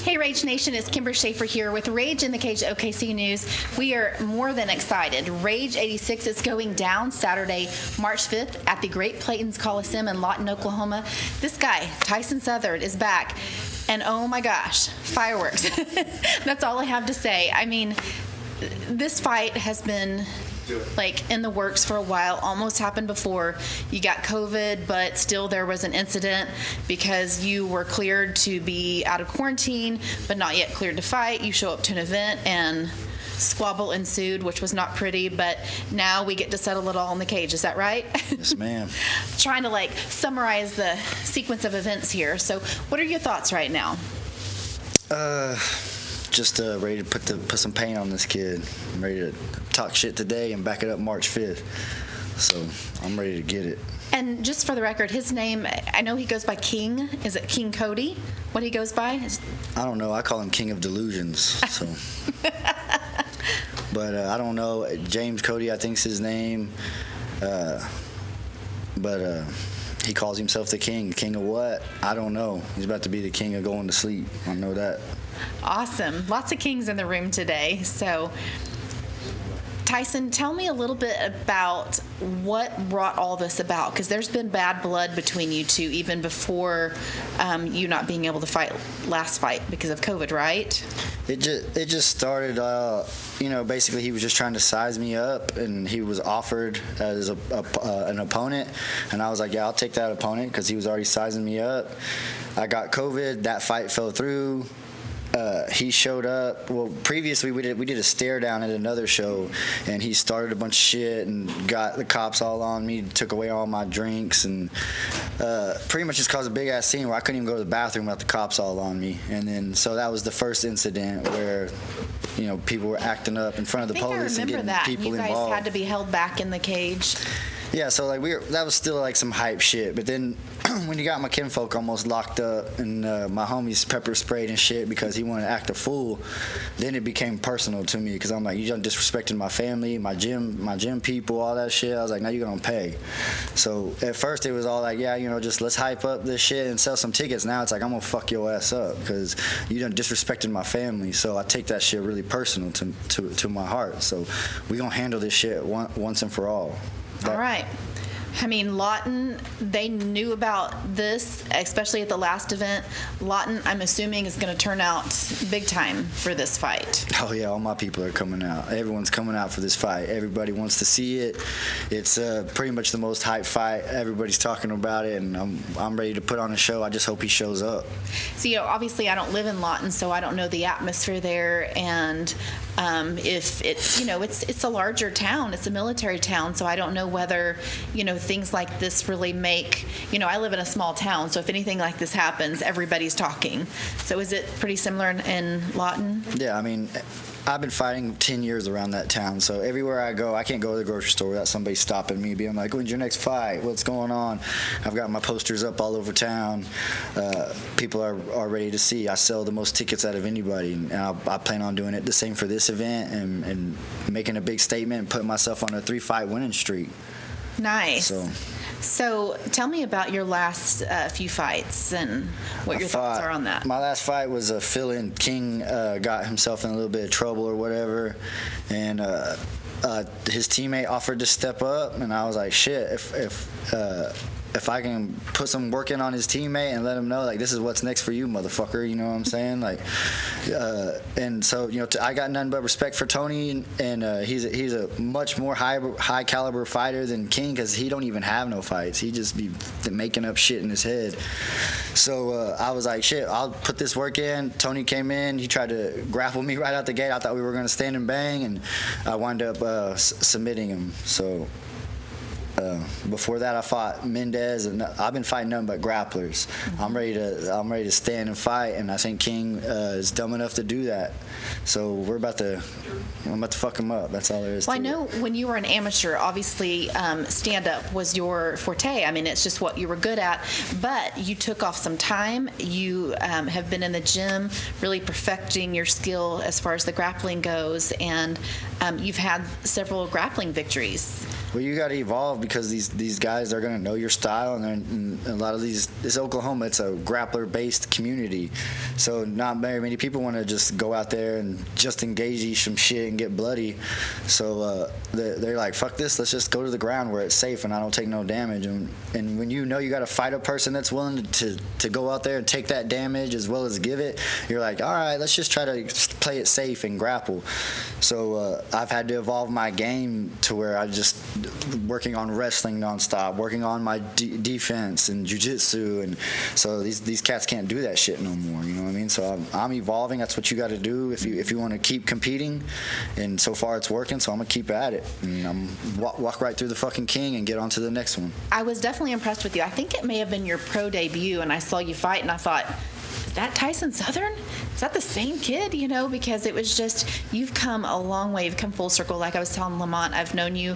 Hey Rage Nation, it's Kimber Schaefer here with Rage in the Cage OKC News. We are more than excited. Rage 86 is going down Saturday, March 5th at the Great Plains Coliseum in Lawton, Oklahoma. This guy, Tyson Southern, is back. And oh my gosh, fireworks. That's all I have to say. I mean, this fight has been in the works for a while. Almost happened before you got COVID, but still there was an incident because you were cleared to be out of quarantine but not yet cleared to fight. You show up to an event and squabble ensued, which was not pretty, but now we get to settle it all in the cage. Is that right? Yes, ma'am. Trying to summarize the sequence of events here. So what are your thoughts right now? Just ready to put some paint on this kid. I'm ready to talk shit today and back it up March 5th. So I'm ready to get it. And just for the record, his name, I know he goes by King. Is it King Cody? What he goes by? I don't know. I call him King of Delusions. So, but I don't know. James Cody, I think's his name. But he calls himself the king. King of what? I don't know. He's about to be the king of going to sleep. I know that. Awesome. Lots of kings in the room today. So, Tyson, tell me a little bit about what brought all this about, because there's been bad blood between you two even before you not being able to fight last fight because of COVID, right? It just started, basically he was just trying to size me up, and he was offered as an opponent, and I was like, yeah, I'll take that opponent because he was already sizing me up. I got COVID. That fight fell through. He showed up. Well, previously we did a stare down at another show, and he started a bunch of shit and got the cops all on me, took away all my drinks, and pretty much just caused a big ass scene where I couldn't even go to the bathroom without the cops all on me. And then so that was the first incident where people were acting up in front of the police and getting people involved. You guys had to be held back in the cage. Yeah, so that was still some hype shit. But then when you got my kinfolk almost locked up and my homies pepper sprayed and shit because he wanted to act a fool, then it became personal to me because I'm like, you done disrespecting my family, my gym people, all that shit. I was like, now you're gonna pay. So at first it was all like, yeah, just let's hype up this shit and sell some tickets. Now it's like, I'm gonna fuck your ass up because you done disrespected my family. So I take that shit really personal to my heart. So we gonna handle this shit once and for all. All right. I mean, Lawton, they knew about this, especially at the last event. Lawton, I'm assuming, is going to turn out big time for this fight. Oh, yeah, all my people are coming out. Everyone's coming out for this fight. Everybody wants to see it. It's pretty much the most hyped fight. Everybody's talking about it, and I'm ready to put on a show. I just hope he shows up. So, obviously I don't live in Lawton, so I don't know the atmosphere there, and if it's, it's a larger town. It's a military town, so I don't know whether, things like this really make, I live in a small town, so if anything like this happens, everybody's talking. So is it pretty similar in Lawton? Yeah, I mean, I've been fighting 10 years around that town, so everywhere I go, I can't go to the grocery store without somebody stopping me, being like, when's your next fight? What's going on? I've got my posters up all over town. People are ready to see. I sell the most tickets out of anybody, and I plan on doing it the same for this event and making a big statement and putting myself on a 3-fight winning streak. Nice. So tell me about your last few fights and what your thoughts are on that. My last fight was a fill-in. King got himself in a little bit of trouble or whatever, and his teammate offered to step up, and I was like, shit, if I can put some work in on his teammate and let him know, this is what's next for you, motherfucker, you know what I'm saying? And so, I got nothing but respect for Tony, and he's a much more high caliber fighter than King, because he don't even have no fights. He just be making up shit in his head. So I was like, shit, I'll put this work in. Tony came in. He tried to grapple me right out the gate. I thought we were going to stand and bang, and I wound up submitting him. So before that, I fought Mendez, and I've been fighting nothing but grapplers. Mm-hmm. I'm ready to stand and fight, and I think King is dumb enough to do that. So I'm about to fuck him up. That's all there is. Well, I know when you were an amateur, obviously stand-up was your forte. I mean, it's just what you were good at. But you took off some time. You have been in the gym, really perfecting your skill as far as the grappling goes, and you've had several grappling victories. Well, you got to evolve because these guys are going to know your style, and a lot of this Oklahoma, it's a grappler-based community, so not very many people want to just go out there and just engage you some shit and get bloody. So they're like, fuck this, let's just go to the ground where it's safe and I don't take no damage. And when you know you got to fight a person that's willing to go out there and take that damage as well as give it, you're like, all right, let's just try to play it safe and grapple. So I've had to evolve my game to where I just working on wrestling nonstop, working on my defense and jiu-jitsu, and so these cats can't do that shit no more. You know what I mean? So I'm evolving. That's what you got to do if you want to keep competing. And so far it's working. So I'm gonna keep at it. And I'm walk right through the fucking king and get on to the next one. I was definitely impressed with you. I think it may have been your pro debut, and I saw you fight, and I thought, is that Tyson Southern? Is that the same kid? You know, because it was just, you've come a long way. You've come full circle. Like I was telling Lamont, I've known you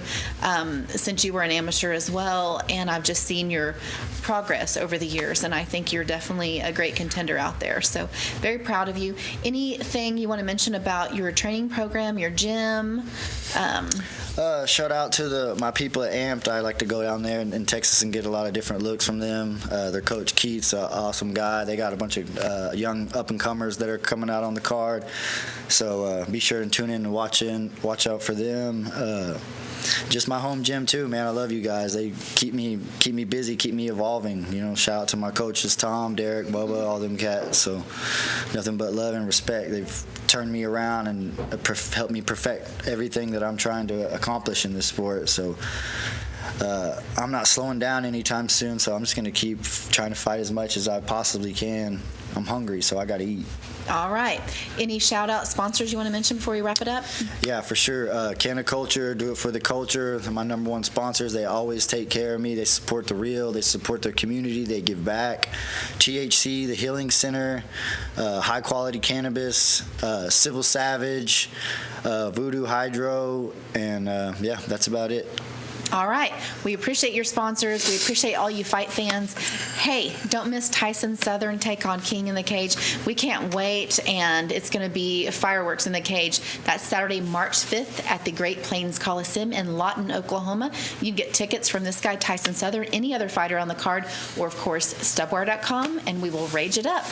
since you were an amateur as well, and I've just seen your progress over the years, and I think you're definitely a great contender out there. So very proud of you. Anything you want to mention about your training program, your gym? Shout out to my people at Amped. I like to go down there in Texas and get a lot of different looks from them. Their coach Keith's an awesome guy. They got a bunch of young up-and-comers that are coming out on the card. So be sure to tune in and watch out for them. Just my home gym too, man. I love you guys. They keep me busy, keep me evolving. You know, shout out to my coaches, Tom, Derek, Bubba, all them cats. So nothing but love and respect. They've turned me around and helped me perfect everything that I'm trying to accomplish in this sport. So I'm not slowing down anytime soon. So I'm just gonna keep trying to fight as much as I possibly can. I'm hungry, so I got to eat. All right. Any shout-out sponsors you want to mention before we wrap it up? Yeah, for sure. Canna Culture, Do It For The Culture, my number one sponsors. They always take care of me. They support the real. They support their community. They give back. THC, the Healing Center, high-quality cannabis, Civil Savage, Voodoo Hydro, and yeah, that's about it. All right. We appreciate your sponsors. We appreciate all you fight fans. Hey, don't miss Tyson Southern take on King in the Cage. We can't wait, and it's going to be fireworks in the cage. That's Saturday, March 5th at the Great Plains Coliseum in Lawton, Oklahoma. You can get tickets from this guy, Tyson Southern, any other fighter on the card, or, of course, stubwire.com, and we will rage it up.